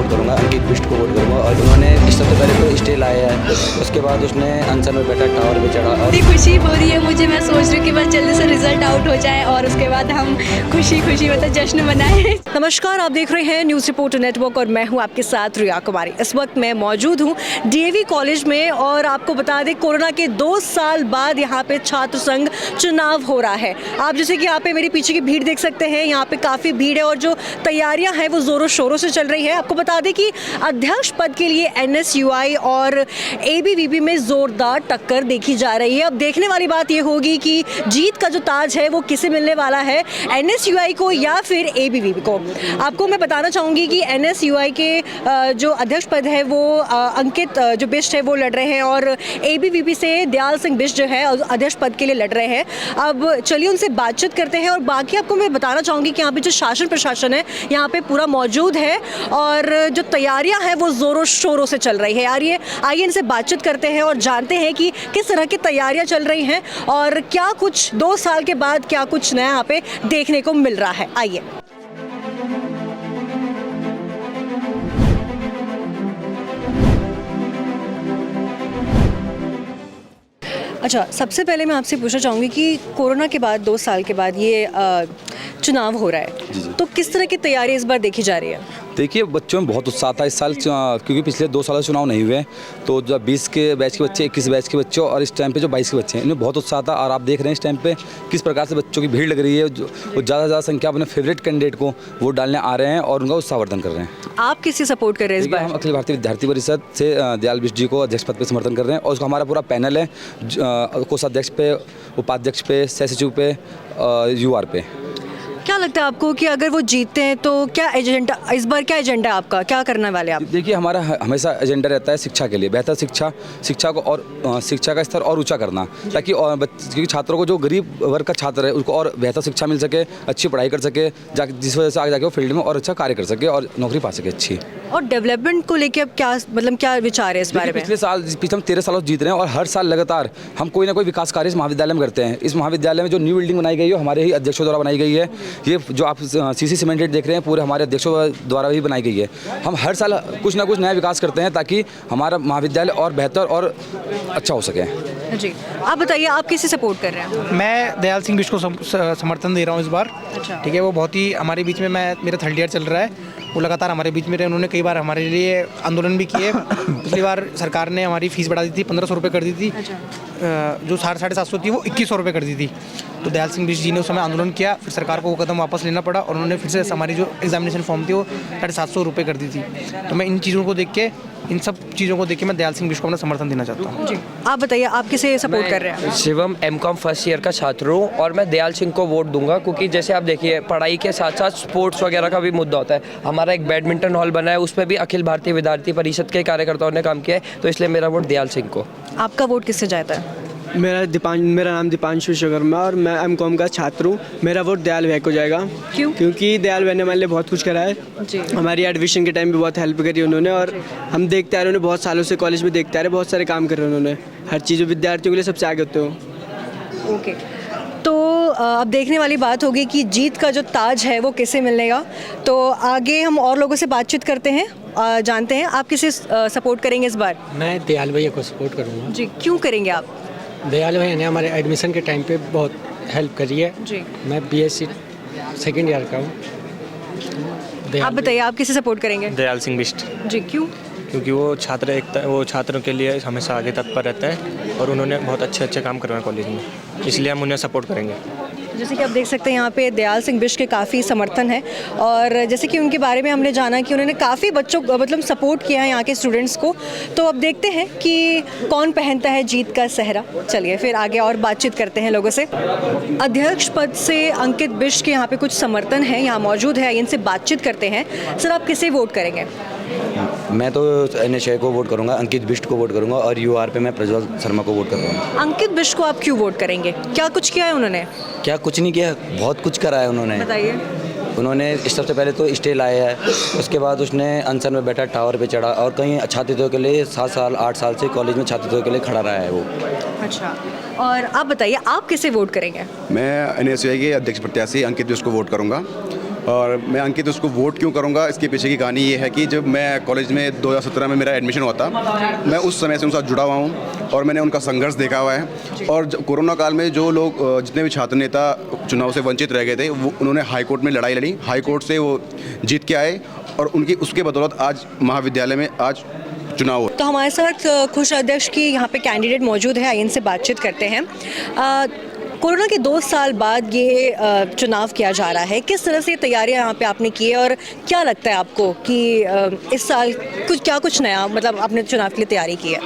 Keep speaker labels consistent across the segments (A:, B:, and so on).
A: Vote करूँगा, अंकित बिष्ट को vote करूँगा। और उन्होंने इस सबसे पहले तो स्टे लाया है, उसके बाद उसने अनशन में बैठा, टावर पे चढ़ा। और
B: इतनी खुशी हो रही है मुझे, मैं सोच रही हूँ कि बस जल्दी से रिजल्ट आउट हो जाए और उसके बाद हम खुशी खुशी मतलब जश्न मनाएं।
C: नमस्कार, आप देख रहे हैं न्यूज़ रिपोर्टर नेटवर्क और मैं हूं आपके साथ रिया कुमारी। इस वक्त मैं मौजूद हूं डीएवी कॉलेज में और आपको बता दें कोरोना के 2 साल बाद यहां पे छात्र संघ चुनाव हो रहा है। आप जैसे कि यहाँ पे मेरे पीछे की भीड़ देख सकते हैं, यहाँ पे काफ़ी भीड़ है और जो तैयारियां हैं वो ज़ोरों शोरों से चल रही है। आपको बता दें कि अध्यक्ष पद के लिए एनएसयूआई और एबीवीपी में ज़ोरदार टक्कर देखी जा रही है। अब देखने वाली बात ये होगी कि जीत का जो ताज है वो किसे मिलने वाला है, एनएसयूआई को या फिर एबीवीपी को। आपको मैं बताना चाहूँगी कि एनएसयूआई के जो अध्यक्ष पद है वो अंकित जो बिष्ट है वो लड़ रहे हैं और एबीवीपी से दयाल सिंह बिष्ट जो है अध्यक्ष पद के लिए लड़ रहे हैं। अब चलिए उनसे बातचीत करते हैं और बाकी आपको मैं बताना चाहूँगी कि यहाँ पे जो शासन प्रशासन है यहाँ पे पूरा मौजूद है और जो तैयारियाँ हैं वो ज़ोरों शोरों से चल रही है। आइए इनसे बातचीत करते हैं और जानते हैं कि किस तरह की तैयारियाँ चल रही हैं और क्या कुछ 2 साल के बाद क्या कुछ नया यहाँ पे देखने को मिल रहा है। आइए। अच्छा, सबसे पहले मैं आपसे पूछना चाहूँगी कि कोरोना के बाद 2 साल के बाद ये चुनाव हो रहा है, तो किस तरह की तैयारी इस बार देखी जा रही है?
A: देखिए, बच्चों में बहुत उत्साह था इस साल, क्योंकि पिछले 2 सालों से चुनाव नहीं हुए, तो जो 20 के बैच के बच्चे, 21 बैच के बच्चों और इस टाइम पे जो 22 के बच्चे हैं, इनमें बहुत उत्साह था। और आप देख रहे हैं इस टाइम पे किस प्रकार से बच्चों की भीड़ लग रही है, जो ज़्यादा से ज़्यादा संख्या अपने फेवरेट कैंडिडेट को वोट डालने आ रहे हैं और उनका उत्साहवर्धन कर रहे हैं।
C: आप किससे सपोर्ट कर रहे हैं इस बार?
A: हम अखिल भारतीय विद्यार्थी परिषद से दयाल बिष्ट जी को अध्यक्ष पद पर समर्थन कर रहे हैं और उसका हमारा पूरा पैनल है, कोषाध्यक्ष पे, उपाध्यक्ष पे, सह सचिव पे, यूआर पे।
C: क्या लगता है आपको कि अगर वो जीतते हैं तो क्या एजेंडा इस बार, क्या एजेंडा है आपका, क्या करने वाले आप?
A: देखिए, हमारा हमेशा एजेंडा रहता है शिक्षा के लिए, बेहतर शिक्षा को और शिक्षा का स्तर और ऊंचा करना, ताकि क्योंकि छात्रों को, जो गरीब वर्ग का छात्र है उसको और बेहतर शिक्षा मिल सके, अच्छी पढ़ाई कर सके, जिस वजह से आगे जाके वो फील्ड में और अच्छा कार्य कर सके और नौकरी पा सके अच्छी।
C: और डेवलपमेंट को लेके अब क्या विचार है इस बारे में?
A: पिछले हम 13 सालों से जीत रहे हैं और हर साल लगातार हम कोई ना कोई विकास कार्य इस महाविद्यालय में करते हैं। इस महाविद्यालय में जो न्यू बिल्डिंग बनाई गई है हमारे ही अध्यक्षों द्वारा बनाई गई है। ये जो आप सीसी सीमेंटेड देख रहे हैं पूरे हमारे अध्यक्षों द्वारा ही बनाई गई है। हम हर साल कुछ ना कुछ नया विकास करते हैं ताकि हमारा महाविद्यालय और बेहतर और अच्छा हो सके।
C: जी, आप बताइए, आप किसे सपोर्ट कर रहे हैं?
D: मैं दयाल सिंह बिष्ट को समर्थन दे रहा हूँ इस बार।
C: अच्छा।
D: ठीक है, वो बहुत ही हमारे बीच में, मेरा 3rd ईयर चल रहा है, वो लगातार हमारे बीच में रहे। उन्होंने कई बार हमारे लिए आंदोलन भी किए। पिछली बार सरकार ने हमारी फीस बढ़ा दी थी, 1500 रुपये कर दी थी। जो 750 थी वो 2100 रुपये कर दी थी। तो दयाल सिंह बिष्ट जी ने उस समय आंदोलन किया, फिर सरकार को वो कदम वापस लेना पड़ा और उन्होंने फिर से हमारी जो एग्जामिनेशन फॉर्म थी वो 750 रुपये कर दी थी। तो मैं इन चीज़ों को देख के, इन सब चीज़ों को देख के मैं दयाल सिंह बिष्ट को अपना समर्थन देना चाहता हूँ।
C: जी, आप बताइए, आप किसे सपोर्ट कर रहे हैं?
E: शिवम एमकॉम फर्स्ट ईयर का छात्र हूँ और मैं दयाल सिंह को वोट दूंगा, क्योंकि जैसे आप देखिए पढ़ाई के साथ साथ स्पोर्ट्स वगैरह का भी मुद्दा होता है। हमारा एक बैडमिंटन हॉल बना है, उसमें भी अखिल भारतीय विद्यार्थी परिषद के कार्यकर्ताओं ने काम किया है, तो इसलिए मेरा वोट दयाल सिंह को।
C: आपका वोट किससे जाता है?
F: मेरा नाम दीपांशु शर्मा और मैं एमकॉम का छात्र हूँ। मेरा वोट दयाल भाई को जाएगा।
C: क्यों?
F: क्योंकि दयाल भाई ने हमारे लिए बहुत कुछ करा है
C: जी।
F: हमारी एडमिशन के टाइम पे बहुत हेल्प करी उन्होंने और हम देखते आ रहे, उन्होंने बहुत सालों से कॉलेज में देखते आ रहे, बहुत सारे काम कर रहे हैं उन्होंने, हर चीज़ विद्यार्थियों के लिए सबसे आगे होते हो।
C: ओके, तो अब देखने वाली बात होगी कि जीत का जो ताज है वो किसे मिलेगा। तो आगे हम और लोगों से बातचीत करते हैं, जानते हैं आप किसे सपोर्ट करेंगे इस बार?
G: मैं दयाल भैया को सपोर्ट करूँगा।
C: जी, क्यों करेंगे आप?
G: दयाल भैया ने हमारे एडमिशन के टाइम पे बहुत हेल्प करी है।
C: जी।
G: मैं बीएससी 2nd ईयर का हूँ।
C: आप बताइए, आप किसे सपोर्ट करेंगे?
H: दयाल सिंह बिष्ट।
C: जी, क्यों?
H: क्योंकि वो छात्रों के लिए हमेशा आगे तत्पर रहता है और उन्होंने बहुत अच्छे काम करवाए कॉलेज में, इसलिए हम उन्हें सपोर्ट करेंगे।
C: जैसे कि आप देख सकते हैं यहाँ पे दयाल सिंह बिष्ट के काफ़ी समर्थन है और जैसे कि उनके बारे में हमने जाना कि उन्होंने काफ़ी बच्चों को मतलब सपोर्ट किया है यहाँ के स्टूडेंट्स को। तो अब देखते हैं कि कौन पहनता है जीत का सेहरा। चलिए फिर आगे और बातचीत करते हैं लोगों से। अध्यक्ष पद से अंकित बिष्ट के यहाँ पे कुछ समर्थन है, यहाँ मौजूद है, इनसे बातचीत करते हैं। सर, आप किसे वोट करेंगे?
A: मैं तो एनएसयूआई को वोट करूंगा, अंकित बिष्ट को वोट करूंगा और यूआर पे मैं प्रज्वल शर्मा को वोट करूंगा।
C: अंकित बिष्ट को आप क्यों वोट करेंगे? क्या कुछ किया है उन्होंने?
A: क्या कुछ नहीं किया, बहुत कुछ करा है उन्होंने।
C: बताइए।
A: उन्होंने सबसे पहले तो स्टे लाया है, उसके बाद उसने अनशन में बैठा, टावर पे चढ़ा और कहीं छात्रों के लिए 7 साल 8 साल से कॉलेज में छात्रों के लिए खड़ा रहा है वो।
C: अच्छा, और आप बताइए, आप किसे वोट करेंगे?
I: मैं एनएसयूआई के अध्यक्ष प्रत्याशी अंकित बिष्ट को वोट करूंगा और मैं अंकित उसको वोट क्यों करूँगा, इसके पीछे की कहानी ये है कि जब मैं कॉलेज में 2017 में मेरा एडमिशन हुआ था, मैं उस समय से उनके साथ जुड़ा हुआ हूँ और मैंने उनका संघर्ष देखा हुआ है। और कोरोना काल में जो लोग जितने भी छात्र नेता चुनाव से वंचित रह गए थे, वो उन्होंने हाई कोर्ट में लड़ाई लड़ी, हाई कोर्ट से वो जीत के आए और उनकी उसके बदौलत आज महाविद्यालय में आज चुनाव हो।
C: तो हमारे साथ खुश अध्यक्ष की यहाँ पे कैंडिडेट मौजूद है, आइए इनसे बातचीत करते हैं। कोरोना के 2 साल बाद ये चुनाव किया जा रहा है, किस तरह से तैयारियां यहाँ पे आपने की है और क्या लगता है आपको कि इस साल कुछ नया मतलब आपने चुनाव के लिए तैयारी की है?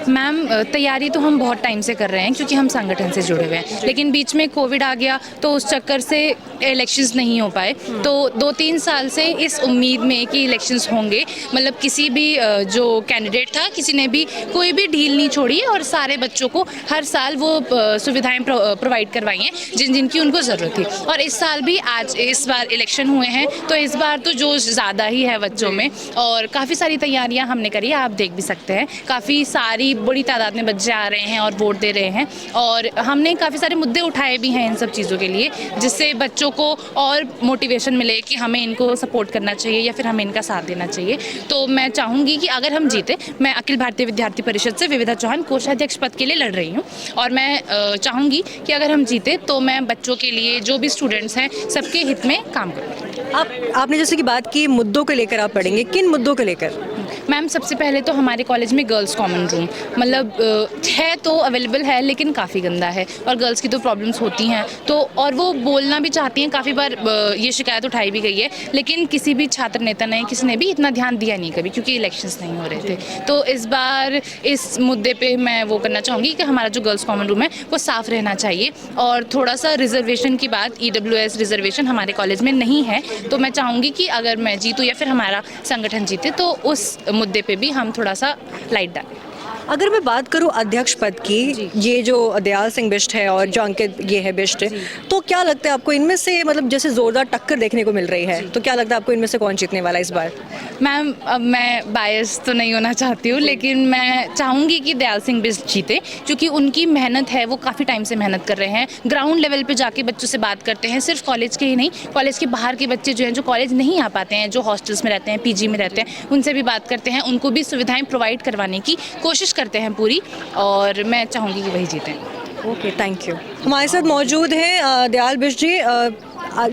J: मैम, तैयारी तो हम बहुत टाइम से कर रहे हैं क्योंकि हम संगठन से जुड़े हुए हैं, लेकिन बीच में कोविड आ गया तो उस चक्कर से इलेक्शंस नहीं हो पाए। तो 2-3 साल से इस उम्मीद में कि इलेक्शंस होंगे, मतलब किसी भी जो कैंडिडेट था किसी ने भी कोई भी ढील नहीं छोड़ी और सारे बच्चों को हर साल वो सुविधाएं प्रोवाइड करवाई हैं जिनकी उनको ज़रूरत थी। और इस साल भी आज इस बार इलेक्शन हुए हैं तो इस बार तो जोश ज़्यादा ही है बच्चों में और काफ़ी सारी तैयारियां हमने करी, आप देख भी सकते हैं। काफ़ी सारी बड़ी तादाद में बच्चे आ रहे हैं और वोट दे रहे हैं और हमने काफ़ी सारे मुद्दे उठाए भी हैं इन सब चीज़ों के लिए, जिससे बच्चों को और मोटिवेशन मिले कि हमें इनको सपोर्ट करना चाहिए या फिर हमें इनका साथ देना चाहिए। तो मैं चाहूँगी कि अगर हम जीते, मैं अखिल भारतीय विद्यार्थी परिषद से विविधा चौहान कोषाध्यक्ष पद के लिए लड़ रही हूँ और मैं चाहूँगी कि अगर हम जीते तो मैं बच्चों के लिए जो भी स्टूडेंट्स हैं सबके हित में काम करूँगी।
C: आपने जैसे कि बात की मुद्दों को लेकर आप पढ़ेंगे, किन मुद्दों को लेकर?
J: मैम, सबसे पहले तो हमारे कॉलेज में गर्ल्स कॉमन रूम मतलब है तो अवेलेबल है लेकिन काफ़ी गंदा है और गर्ल्स की तो प्रॉब्लम्स होती हैं तो और वो बोलना भी चाहती हैं, काफ़ी बार ये शिकायत उठाई भी गई है, लेकिन किसी भी छात्र नेता ने किसी ने भी इतना ध्यान दिया नहीं कभी क्योंकि इलेक्शंस नहीं हो रहे थे। तो इस बार इस मुद्दे पे मैं वो करना चाहूँगी कि हमारा जो गर्ल्स कॉमन रूम है वो साफ़ रहना चाहिए और थोड़ा सा रिजर्वेशन की बात, EWS रिजर्वेशन हमारे कॉलेज में नहीं है, तो मैं चाहूँगी कि अगर मैं जीतूँ या फिर हमारा संगठन जीते तो उस मुद्दे पे भी हम थोड़ा सा लाइट डालें।
C: अगर मैं बात करूं अध्यक्ष पद की, ये जो दयाल सिंह बिष्ट है और जो अंकित ये है बिष्ट, तो क्या लगता है आपको इनमें से मतलब जैसे जोरदार टक्कर देखने को मिल रही है, तो क्या लगता है आपको इनमें से कौन जीतने वाला है इस बार?
J: मैम, अब मैं बायस तो नहीं होना चाहती हूँ लेकिन मैं चाहूँगी कि दयाल सिंह बिष्ट जीते क्योंकि उनकी मेहनत है, वो काफ़ी टाइम से मेहनत कर रहे हैं, ग्राउंड लेवल पे जाके बच्चों से बात करते हैं, सिर्फ कॉलेज के ही नहीं, कॉलेज के बाहर के बच्चे जो हैं जो कॉलेज नहीं आ पाते हैं, जो हॉस्टल्स में रहते हैं, PG में रहते हैं, उनसे भी बात करते हैं, उनको भी सुविधाएँ प्रोवाइड करवाने की कोशिश करते हैं पूरी और मैं चाहूँगी कि वही जीतें।
C: Okay, thank you. हमारे साथ मौजूद हैं दयाल बिष्ट जी।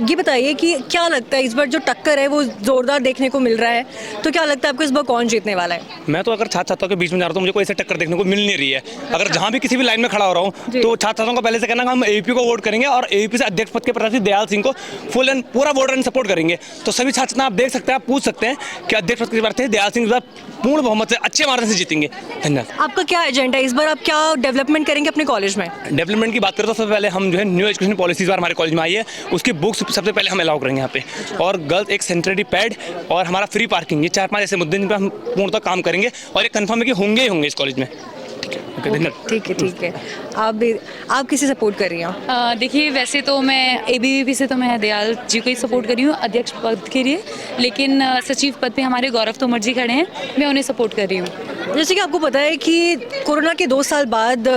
C: ये बताइए कि क्या लगता है इस बार जो टक्कर है वो जोरदार देखने को मिल रहा है, तो क्या लगता है आपको इस बार कौन जीतने वाला है?
K: मैं तो अगर छात्र छात्राओं के बीच में जा रहा हूँ तो मुझे कोई ऐसे टक्कर देखने को मिल नहीं रही है। अगर जहाँ भी किसी भी लाइन में खड़ा हो रहा हूँ तो छात्र छात्राओं को पहले से कहना कि हम AVP को वोट करेंगे और AVP से अध्यक्ष पद के प्रत्याशी दयाल सिंह को फुल एंड पूरा वोट एंड सपोर्ट करेंगे। तो सभी छात्र आप देख सकते हैं, आप पूछ सकते हैं कि अध्यक्ष पद के प्रत्याशी दयाल सिंह पूर्ण बहुमत से अच्छे मार्जिन से जीतेंगे। धन्यवाद।
C: आपका क्या एजेंडा है इस बार, आप क्या डेवलपमेंट करेंगे अपने कॉलेज में?
K: डेवलपमेंट की बात करें तो सबसे पहले हम जो है न्यू एजुकेशन पॉलिसी इस बार हमारे कॉलेज में आई है, उसकी बुक्स सबसे पहले हम अलाउ करेंगे यहाँ पे, और गर्ल्स एक सैनिटरी पैड और हमारा फ्री पार्किंग, ये 4-5 ऐसे मुद्दे जिन पर हम पूर्णतः काम करेंगे और ये कंफर्म है कि होंगे ही होंगे इस कॉलेज में।
C: ठीक है। आप किसे सपोर्ट कर रही हैं?
J: देखिए, वैसे तो मैं ABVP से तो मैं दयाल जी को ही सपोर्ट कर रही हूँ अध्यक्ष पद के लिए, लेकिन सचिव पद पे हमारे गौरव तोमर जी खड़े हैं, मैं उन्हें सपोर्ट कर रही हूँ।
C: जैसे कि आपको पता है कि कोरोना के 2 साल बाद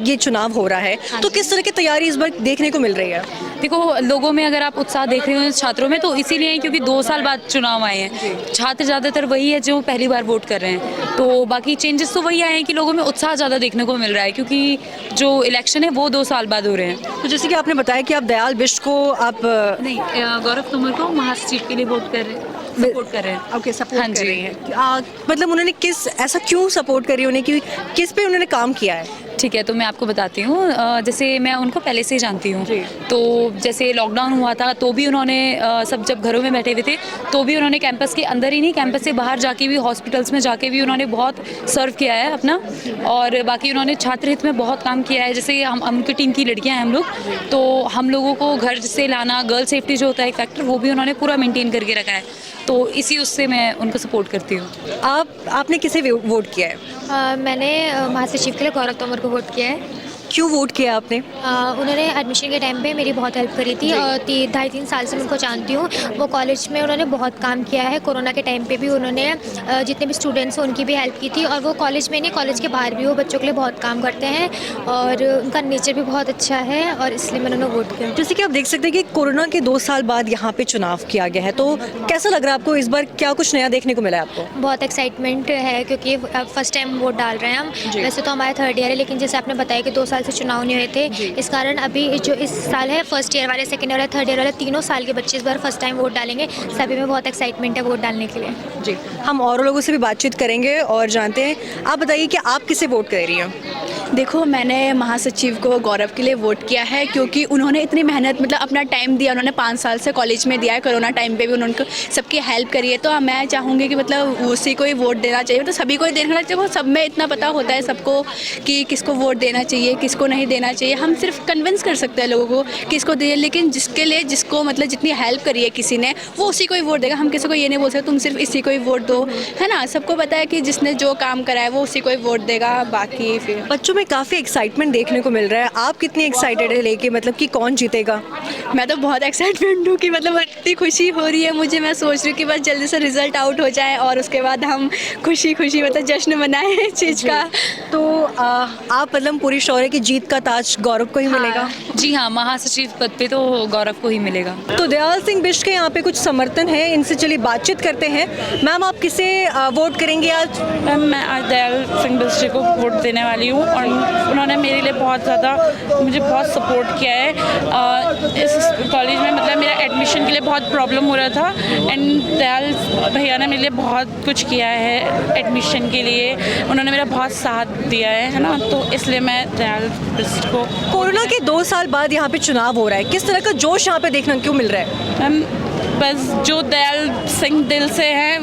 C: ये चुनाव हो रहा है, तो किस तरह की तैयारी इस बार देखने को मिल रही है?
J: देखो, लोगों में अगर आप उत्साह देख रहे हो छात्रों में तो इसीलिए क्योंकि 2 साल बाद चुनाव आए हैं, छात्र ज़्यादातर वही है जो पहली बार वोट कर रहे हैं, तो बाकी चेंजेस तो वही आए हैं कि लोगों में उत्साह ज़्यादा देखने को मिल रहा है क्योंकि जो इलेक्शन है वो 2 साल बाद हो रहे हैं।
C: तो जैसे कि आपने बताया कि आप दयाल बिष्ट को आप
J: नहीं, गौरव तोमर को महासचिव के लिए वोट कर रहे हैं, सपोर्ट कर रहे हैं।
C: ओके, सपोर्ट कर रही हैं। मतलब उन्होंने ऐसा क्यों सपोर्ट करी, उन्हें कि किस पे उन्होंने काम किया है?
J: ठीक है, तो मैं आपको बताती हूँ। जैसे मैं उनको पहले से ही जानती हूँ, तो जैसे लॉकडाउन हुआ था तो भी उन्होंने सब जब घरों में बैठे हुए थे तो भी उन्होंने कैंपस के अंदर ही नहीं, कैंपस से बाहर जाके भी, हॉस्पिटल्स में जाके भी उन्होंने बहुत सर्व किया है अपना, और बाकी उन्होंने छात्र हित में बहुत काम किया है। जैसे हम उनकी टीम की लड़कियाँ हैं हम लोग, तो हम लोगों को घर से लाना, गर्ल सेफ्टी जो होता है एक फैक्टर, वो भी उन्होंने पूरा मेंटेन करके रखा है, तो इसी उससे मैं उनको सपोर्ट करती हूँ।
C: आपने किसे वोट किया है?
B: मैंने महासचिव के लिए गौरव तोमर को वोट किया है।
C: क्यों वोट किया आपने?
L: उन्होंने एडमिशन के टाइम पे मेरी बहुत हेल्प करी थी और 2.5-3 साल से मैं उनको जानती हूँ। वो कॉलेज में उन्होंने बहुत काम किया है। कोरोना के टाइम पे भी उन्होंने जितने भी स्टूडेंट्स हैं उनकी भी हेल्प की थी, और वो कॉलेज में नहीं, कॉलेज के बाहर भी वो बच्चों के लिए बहुत काम करते हैं और उनका नेचर भी बहुत अच्छा है, और इसलिए मैंने उन्हें वोट किया।
C: जैसे कि आप देख सकते हैं कि कोरोना के 2 साल बाद यहाँ पे चुनाव किया गया है, तो कैसा लग रहा है आपको? इस बार क्या कुछ नया देखने को मिला है आपको?
L: बहुत एक्साइटमेंट है क्योंकि फर्स्ट टाइम वोट डाल रहे हैं हम। वैसे तो हमारा 3rd ईयर है, लेकिन जैसे आपने बताया कि 2 साल से चुनाव नहीं हुए थे, इस कारण अभी जो इस साल है, फर्स्ट ईयर वाले, सेकंड ईयर वाले, 3rd ईयर वाले, तीनों साल के बच्चे इस बार फर्स्ट टाइम वोट डालेंगे। सभी में बहुत एक्साइटमेंट है वोट डालने के लिए।
C: जी, हम और लोगों से भी बातचीत करेंगे और जानते हैं। आप बताइए कि आप किसे वोट कर रही हैं?
B: देखो, मैंने महासचिव को, गौरव के लिए वोट किया है क्योंकि उन्होंने इतनी मेहनत, मतलब अपना टाइम दिया। उन्होंने 5 साल से कॉलेज में दिया है, कोरोना टाइम पे भी उन्होंने सबकी हेल्प करी है। तो मैं चाहूँगी कि मतलब उसी को ही वोट देना चाहिए। तो सभी को ही देना चाहिए। सब में इतना पता होता है सबको कि किसको वोट देना चाहिए, किसको नहीं देना चाहिए। हम सिर्फ कन्विंस कर सकते हैं लोगों को किसको दिए, लेकिन जिसके लिए, जिसको मतलब जितनी हेल्प करी है किसी ने, वो उसी को ही वोट देगा। हम किसी को ये नहीं बोल सकते तुम सिर्फ इसी को ही वोट दो, है ना। सबको पता है कि जिसने जो काम करा है वो उसी को ही वोट देगा। बाकी फिर
C: बच्चों में काफ़ी एक्साइटमेंट देखने को मिल रहा है। आप कितनी एक्साइटेड है लेके, मतलब कि कौन जीतेगा?
B: मैं तो बहुत एक्साइटमेंट हूँ कि मतलब इतनी खुशी हो रही है मुझे। मैं सोच रही हूँ कि बस जल्दी से रिजल्ट आउट हो जाए और उसके बाद हम खुशी खुशी मतलब जश्न मनाएं इस चीज़ का।
C: तो आप मतलब पूरी श्योर है कि जीत का ताज गौरव को ही मिलेगा?
J: जी हाँ, महासचिव पद पे तो गौरव को ही मिलेगा।
C: तो दयाल सिंह बिष्ट के यहाँ पे कुछ समर्थन है, इनसे चलिए बातचीत करते हैं। मैम, आप किसे वोट करेंगी आज?
J: मैम, मैं आज दयाल सिंह बिष्ट को वोट देने वाली हूँ और उन्होंने मेरे लिए बहुत ज़्यादा, मुझे बहुत सपोर्ट किया है। इस कॉलेज में मतलब मेरा एडमिशन के लिए बहुत प्रॉब्लम हो रहा था, एंड दयाल भैया ने मेरे लिए बहुत कुछ किया है एडमिशन के लिए। उन्होंने मेरा बहुत साथ दिया है ना, तो इसलिए मैं दयाल बिष्ट को।
C: कोरोना के 2 साल बाद यहाँ पे चुनाव हो रहा है, किस तरह का जोश यहाँ पे देखने क्यों मिल रहा है?
J: मैम, बस जो दयाल सिंह दिल से है,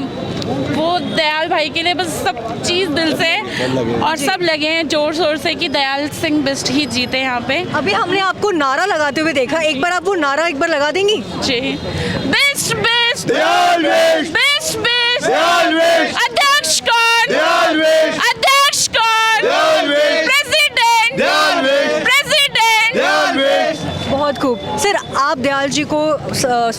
J: वो दयाल भाई के लिए बस सब चीज़ दिल से है और सब लगे हैं जोर शोर से कि दयाल सिंह बिष्ट ही जीते यहाँ पे।
C: अभी हमने आपको नारा लगाते हुए देखा, एक बार आप वो नारा एक बार लगा देंगी?
J: जी, बिष्ट बिष्ट
I: दयाल बिष्ट,
J: बिष्ट बिष्ट,
I: दयाल बिष्ट,
J: अध्यक्ष कौन,
I: दयाल बिष्ट,
J: अध्यक्ष कौन,
I: दयाल बिष्ट,
J: प्रेसिडेंट,
I: दयाल बिष्ट,
J: प्रेसिडेंट,
I: दयाल बिष्ट।
C: बहुत खूब। सर, आप दयाल जी को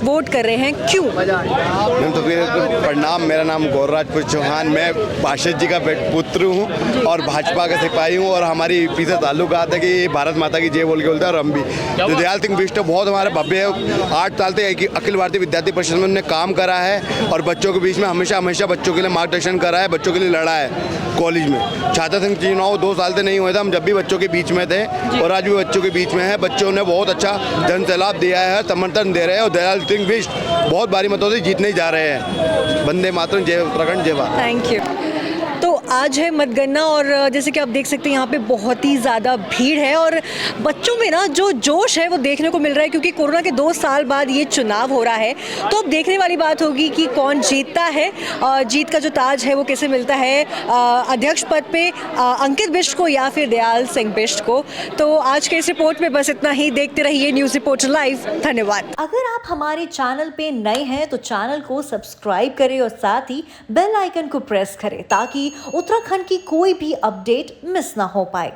C: वोट कर रहे हैं, क्यों?
I: मैम, तो फिर प्रणाम। मेरा नाम गौरराजपुर चौहान, मैं पार्षद जी का पुत्र हूँ और भाजपा का सिपाही हूँ, और हमारी यूपी से ताल्लुकात है कि भारत माता की जय बोल के बोलता है, और हम भी। तो दयाल सिंह बिष्ट बहुत हमारे भव्य है। 8 साल से अखिल भारतीय विद्यार्थी परिषद में उन्होंने काम करा है और बच्चों के बीच में हमेशा बच्चों के लिए मार्गदर्शन करा है, बच्चों के लिए लड़ा है। कॉलेज में छात्र संघ चुनाव 2 साल से नहीं हुए थे, हम जब भी बच्चों के बीच में थे और आज भी बच्चों के बीच में है। बच्चों ने बहुत अच्छा जन सैलाब दिया है, समर्थन दे रहे हैं और दयाल सिंह बिष्ट बहुत भारी मतों से जीतने जा रहे हैं। वंदे मातरम, जय उत्तराखंड, जय भारत।
C: Thank you. तो आज है मतगणना और जैसे कि आप देख सकते हैं यहाँ पे बहुत ही ज़्यादा भीड़ है और बच्चों में ना जो जोश है वो देखने को मिल रहा है, क्योंकि कोरोना के 2 साल बाद ये चुनाव हो रहा है। तो अब देखने वाली बात होगी कि कौन जीतता है, जीत का जो ताज है वो कैसे मिलता है, अध्यक्ष पद पे अंकित बिष्ट को या फिर दयाल सिंह बिष्ट को। तो आज के इस रिपोर्ट में बस इतना ही। देखते रहिए न्यूज़ रिपोर्टर लाइव। धन्यवाद।
M: अगर आप हमारे चैनल पे नए हैं तो चैनल को सब्सक्राइब करें और साथ ही बेल आइकन को प्रेस करें ताकि उत्तराखंड की कोई भी अपडेट मिस ना हो पाए।